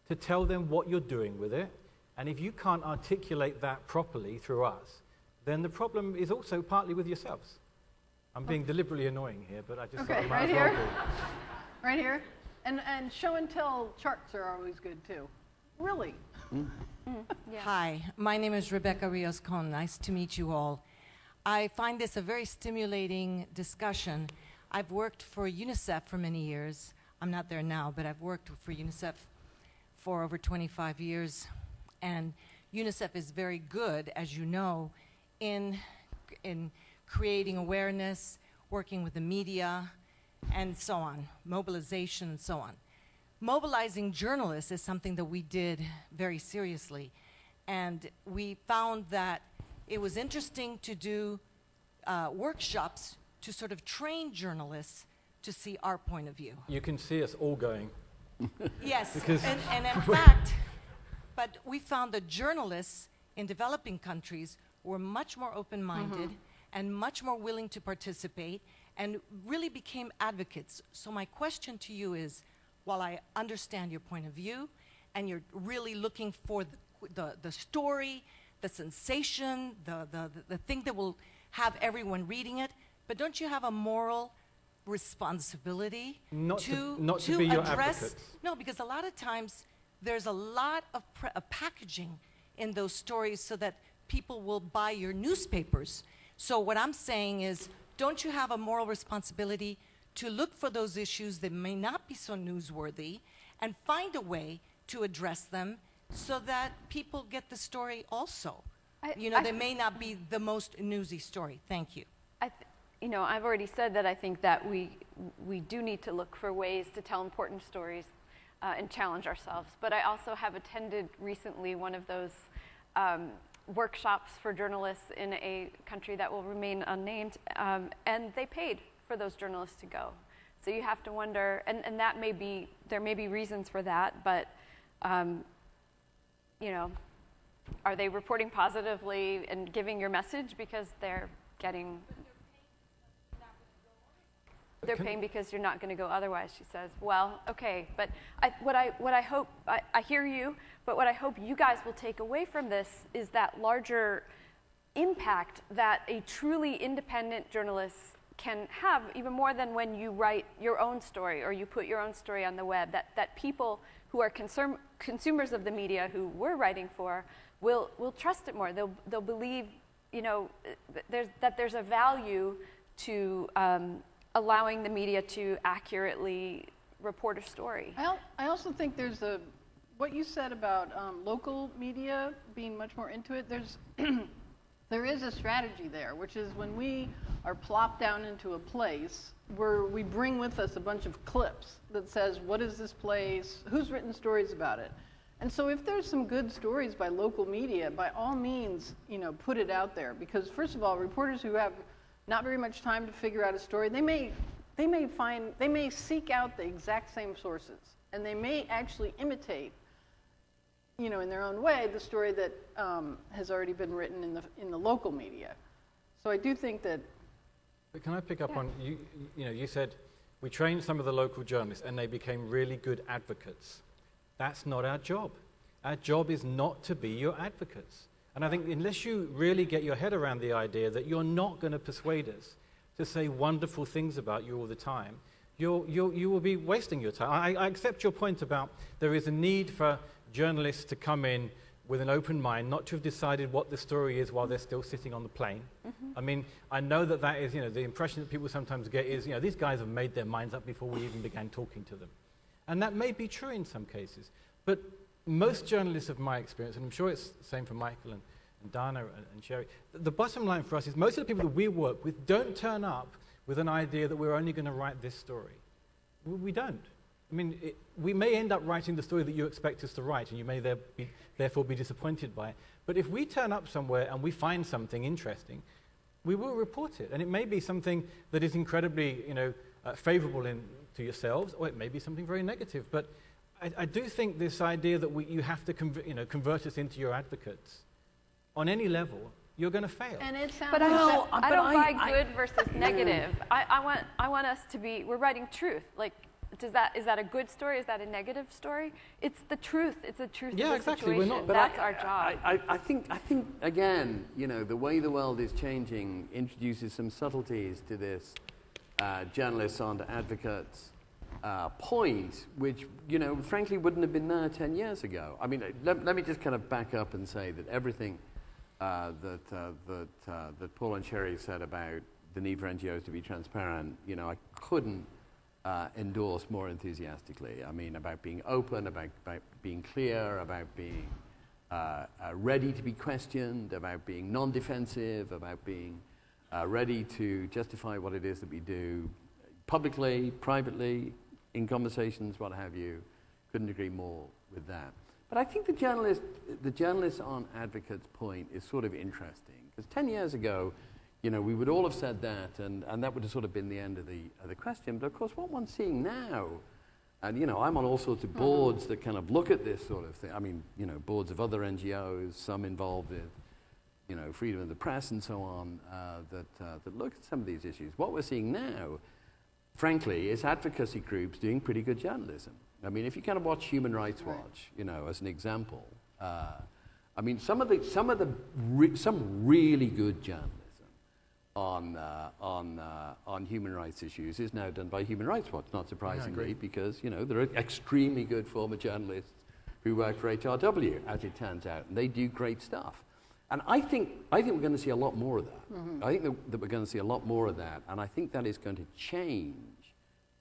to tell them what you're doing with it. And if you can't articulate that properly through us, then the problem is also partly with yourselves. I'm being deliberately annoying here, but I just thought I might as well be. Right here. And show and tell charts are always good too. Really. Yeah. Hi, my name is Rebecca Rios-Cohn. Nice to meet you all. I find this a very stimulating discussion. I've worked for UNICEF for many years. I'm not there now, but I've worked for UNICEF for over 25 years. And UNICEF is very good, as you know, in creating awareness, working with the media, and so on, mobilization and so on. Mobilizing journalists is something that we did very seriously. And we found that it was interesting to do workshops to sort of train journalists to see our point of view. You can see us all going. Yes, and in fact, but we found that journalists in developing countries were much more open-minded and much more willing to participate and really became advocates. So my question to you is, while I understand your point of view and you're really looking for the story, the sensation, the thing that will have everyone reading it, but don't you have a moral responsibility not to be your advocates? No, because a lot of times there's a lot of packaging in those stories so that people will buy your newspapers. So what I'm saying is, don't you have a moral responsibility to look for those issues that may not be so newsworthy and find a way to address them so that people get the story also? They may not be the most newsy story. Thank you. I've already said that I think that we do need to look for ways to tell important stories and challenge ourselves. But I also have attended recently one of those workshops for journalists in a country that will remain unnamed, and they paid for those journalists to go. So you have to wonder, and that there may be reasons for that, but are they reporting positively and giving your message because they're getting? They're paying because you're not going to go otherwise, she says. Well, okay, but what I hope, I hear you, but what I hope you guys will take away from this is that larger impact that a truly independent journalist can have, even more than when you write your own story or you put your own story on the web, that people who are consumers of the media who we're writing for will trust it more. They'll believe, that there's a value to allowing the media to accurately report a story. I also think there's what you said about local media being much more into it. There is a strategy there, which is when we are plopped down into a place where we bring with us a bunch of clips that says, what is this place? Who's written stories about it? And so if there's some good stories by local media, by all means, put it out there. Because first of all, reporters who have not very much time to figure out a story, they may seek out the exact same sources, and they may actually imitate, in their own way, the story that has already been written in the local media. So I do think that. But can I pick up on you said we trained some of the local journalists and they became really good advocates. That's not our job. Our job is not to be your advocates. And I think unless you really get your head around the idea that you're not going to persuade us to say wonderful things about you all the time, you will be wasting your time. I accept your point about there is a need for journalists to come in with an open mind, not to have decided what the story is while they're still sitting on the plane. I mean, I know that is, the impression that people sometimes get is, these guys have made their minds up before we even began talking to them. And that may be true in some cases. But most journalists of my experience, and I'm sure it's the same for Michael and Dana and Sherry, the bottom line for us is most of the people that we work with don't turn up with an idea that we're only going to write this story. We don't. I mean, we may end up writing the story that you expect us to write, and you may therefore be disappointed by it. But if we turn up somewhere and we find something interesting, we will report it. And it may be something that is incredibly, favorable to yourselves, or it may be something very negative. But I do think this idea that you have to convert us into your advocates on any level, you're going to fail. And it sounds. But I don't buy good versus negative. I want us to be. We're writing truth. Like, is that a good story? Is that a negative story? It's the truth. It's the truth of the exactly. situation. We're not, that's our job. I think again, the way the world is changing introduces some subtleties to this journalists on to advocates point, which frankly wouldn't have been there 10 years ago. I mean, let me just kind of back up and say that everything that Paul and Sherry said about the need for NGOs to be transparent, I couldn't endorse more enthusiastically. I mean, about being open, about being clear, about being ready to be questioned, about being non-defensive, about being ready to justify what it is that we do, publicly, privately, in conversations, what have you. Couldn't agree more with that. But I think the journalist on Advocate's point is sort of interesting, because 10 years ago, we would all have said that, and that would have sort of been the end of the question. But of course, what one's seeing now, and I'm on all sorts of boards that kind of look at this sort of thing. I mean, boards of other NGOs, some involved with, freedom of the press and so on, that look at some of these issues. What we're seeing now, frankly, is advocacy groups doing pretty good journalism. I mean, if you kind of watch Human Rights Watch, as an example, I mean, some really good journalism on human rights issues is now done by Human Rights Watch, not surprisingly, because there are extremely good former journalists who work for HRW, as it turns out, and they do great stuff. And I think we're going to see a lot more of that. Mm-hmm. I think that we're going to see a lot more of that, and I think that is going to change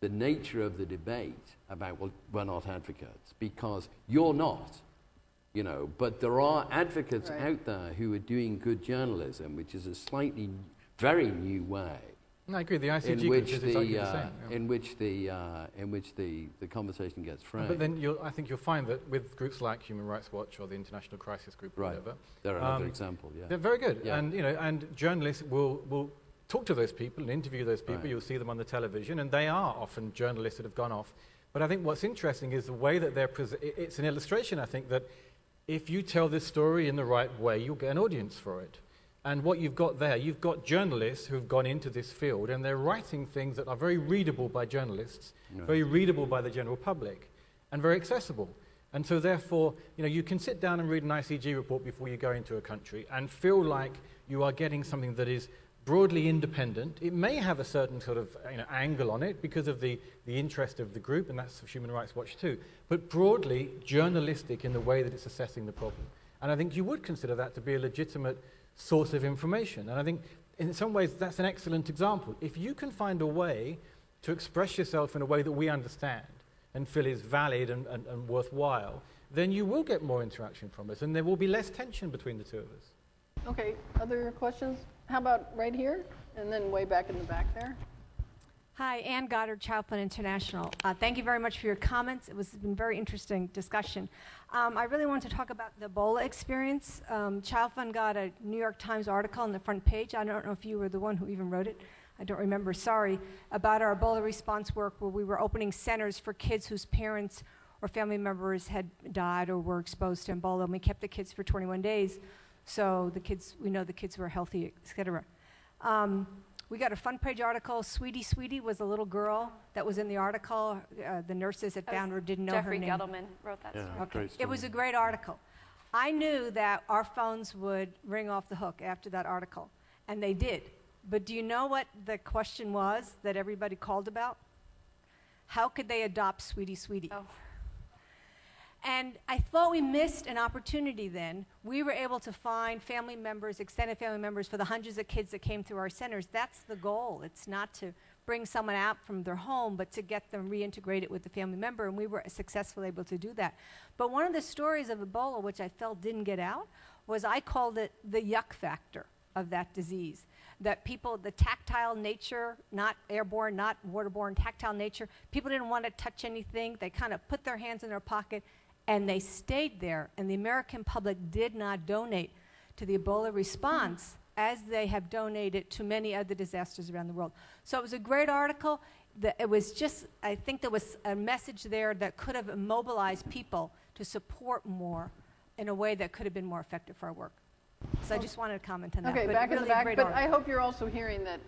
the nature of the debate about, well, we're not advocates, because you're not, but there are advocates out there who are doing good journalism, which is a slightly, very new way. I agree. The ICG group is exactly the same. In which the conversation gets framed. But then I think you'll find that with groups like Human Rights Watch or the International Crisis Group, or whatever, they're another example. Yeah, they're very good, and journalists will talk to those people and interview those people. Right. You'll see them on the television, and they are often journalists that have gone off. But I think what's interesting is the way that they're it's an illustration, I think, that if you tell this story in the right way, you'll get an audience for it. And what you've got there, you've got journalists who've gone into this field, and they're writing things that are very readable by journalists, very readable by the general public, and very accessible. And so therefore, you can sit down and read an ICG report before you go into a country and feel like you are getting something that is broadly independent. It may have a certain sort of angle on it because of the interest of the group, and that's Human Rights Watch too, but broadly journalistic in the way that it's assessing the problem. And I think you would consider that to be a legitimate source of information. And I think in some ways that's an excellent example. If you can find a way to express yourself in a way that we understand and feel is valid and worthwhile, then you will get more interaction from us, and there will be less tension between the two of us. Okay, other questions? How about right here, and then way back in the back there? Hi, Ann Goddard, Child Fund International. Thank you very much for your comments. It's been a very interesting discussion. I really want to talk about the Ebola experience. Child Fund got a New York Times article on the front page. I don't know if you were the one who even wrote it. I don't remember, sorry, about our Ebola response work where we were opening centers for kids whose parents or family members had died or were exposed to Ebola, and we kept the kids for 21 days. So the kids, we know the kids were healthy, et cetera. We got a front page article. Sweetie Sweetie was a little girl that was in the article. The nurses that found her didn't know her name. Jeffrey Gettleman wrote that story. Okay. It was a great article. I knew that our phones would ring off the hook after that article, and they did. But do you know what the question was that everybody called about? How could they adopt Sweetie Sweetie? Oh. And I thought we missed an opportunity then. We were able to find family members, extended family members, for the hundreds of kids that came through our centers. That's the goal. It's not to bring someone out from their home, but to get them reintegrated with the family member, and we were successfully able to do that. But one of the stories of Ebola, which I felt didn't get out, was I called it the yuck factor of that disease. That people, the tactile nature, not airborne, not waterborne, tactile nature, people didn't want to touch anything. They kind of put their hands in their pocket, and they stayed there, and the American public did not donate to the Ebola response as they have donated to many other disasters around the world. So it was a great article. It was just, I think there was a message there that could have mobilized people to support more in a way that could have been more effective for our work. So I just wanted to comment on that. Okay, back in the back, but I hope you're also hearing that,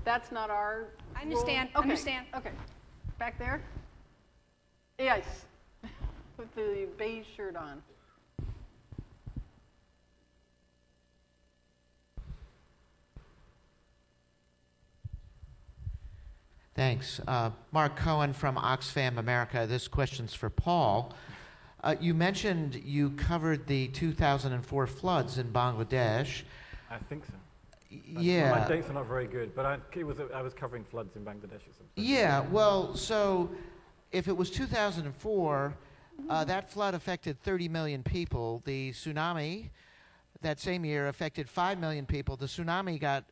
that's not our I understand, rule. understand. Okay, back there? Yes. With the beige shirt on. Thanks. Mark Cohen from Oxfam America. This question's for Paul. You mentioned you covered the 2004 floods in Bangladesh. I think so. Yeah. My dates are not very good, but I was covering floods in Bangladesh or something. Yeah, well, so if it was 2004, that flood affected 30 million people. The tsunami that same year affected 5 million people. The tsunami got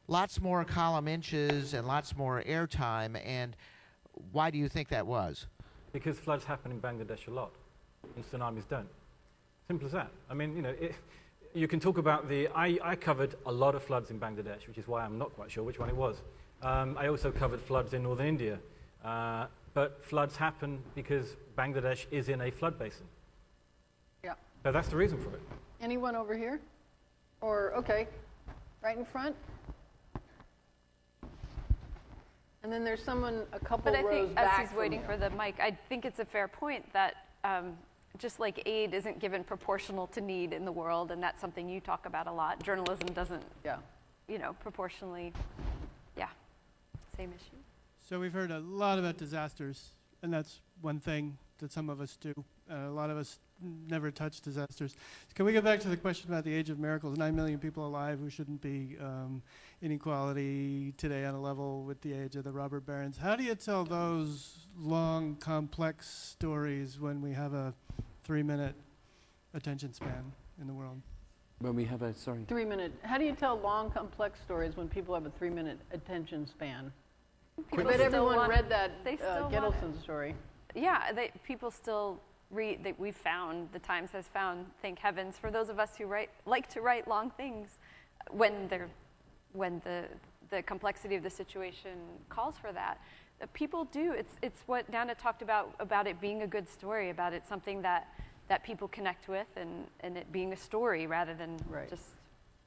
lots more column inches and lots more airtime. And why do you think that was? Because floods happen in Bangladesh a lot, and tsunamis don't. Simple as that. I mean, you know, you can talk about I covered a lot of floods in Bangladesh, which is why I'm not quite sure which one it was. I also covered floods in northern India. But floods happen because Bangladesh is in a flood basin. Yeah. So that's the reason for it. Anyone over here? Or, okay, right in front? And then there's someone a couple rows back. But I think, as he's waiting for the mic, I think it's a fair point that just like aid isn't given proportional to need in the world, and that's something you talk about a lot. Journalism doesn't, you know, proportionally, same issue. So we've heard a lot about disasters, and that's one thing that some of us do. A lot of us never touch disasters. Can we go back to the question about the age of miracles? 9 million people alive who shouldn't be inequality today on a level with the age of the robber barons. How do you tell those long, complex stories when we have a 3-minute attention span in the world? When we have a, 3-minute. How do you tell long, complex stories when people have a 3-minute attention span? I bet everyone read that Gettleson story. Yeah, people still read. We've found, the Times has found, thank heavens, for those of us who like to write long things, when the complexity of the situation calls for that. People do. It's what Nana talked about it being a good story, about it something that people connect with, and it being a story rather than just.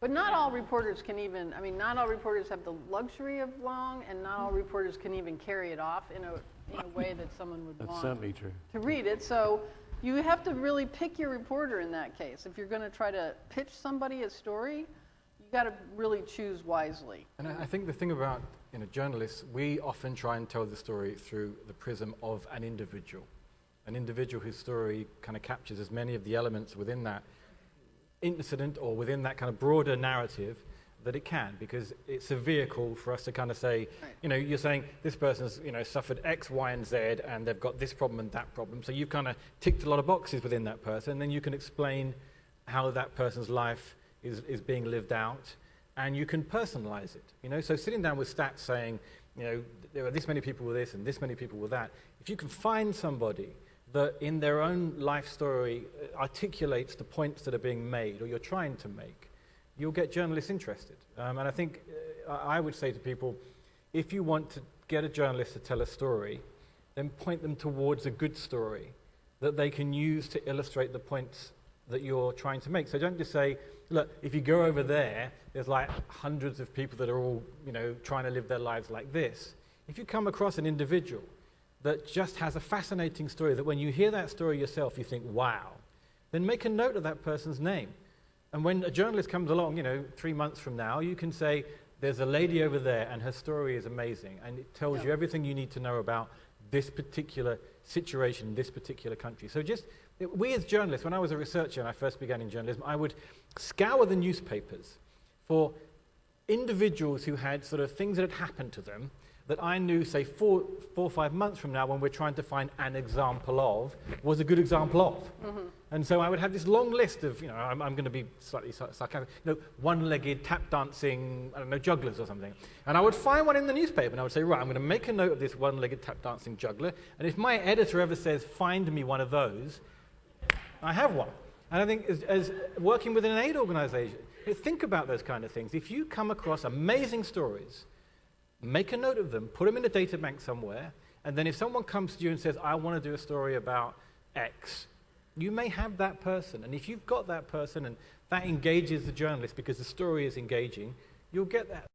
But not all reporters can even, I mean, not all reporters have the luxury of long, and not all reporters can even carry it off in a way that someone would want. That's certainly true. To read it. So you have to really pick your reporter in that case. If you're going to try to pitch somebody a story, you got to really choose wisely. And I think the thing about journalists, we often try and tell the story through the prism of an individual whose story kind of captures as many of the elements within that incident or within that kind of broader narrative that it can, because it's a vehicle for us to kind of say, you're saying this person's, suffered X, Y, and Z, and they've got this problem and that problem. So you've kind of ticked a lot of boxes within that person, and then you can explain how that person's life is being lived out, and you can personalize it. So sitting down with stats saying, there are this many people with this and this many people with that, if you can find somebody that in their own life story articulates the points that are being made or you're trying to make, you'll get journalists interested. And I think I would say to people, if you want to get a journalist to tell a story, then point them towards a good story that they can use to illustrate the points that you're trying to make. So don't just say, look, if you go over there, there's like hundreds of people that are all, trying to live their lives like this. If you come across an individual that just has a fascinating story, that when you hear that story yourself, you think, wow, then make a note of that person's name. And when a journalist comes along, 3 months from now, you can say, there's a lady over there and her story is amazing. And it tells you everything you need to know about this particular situation, this particular country. So we as journalists, when I was a researcher and I first began in journalism, I would scour the newspapers for individuals who had sort of things that had happened to them that I knew, say, 4 or 5 months from now, when we're trying to find an example of, was a good example of. Mm-hmm. And so I would have this long list of, I'm going to be slightly sarcastic, one-legged, tap dancing, jugglers or something. And I would find one in the newspaper, and I would say, right, I'm going to make a note of this one-legged, tap dancing juggler, and if my editor ever says, find me one of those, I have one. And I think as working within an aid organization, think about those kind of things. If you come across amazing stories, make a note of them, put them in a data bank somewhere, and then if someone comes to you and says, I want to do a story about X, you may have that person. And if you've got that person and that engages the journalist because the story is engaging, you'll get that.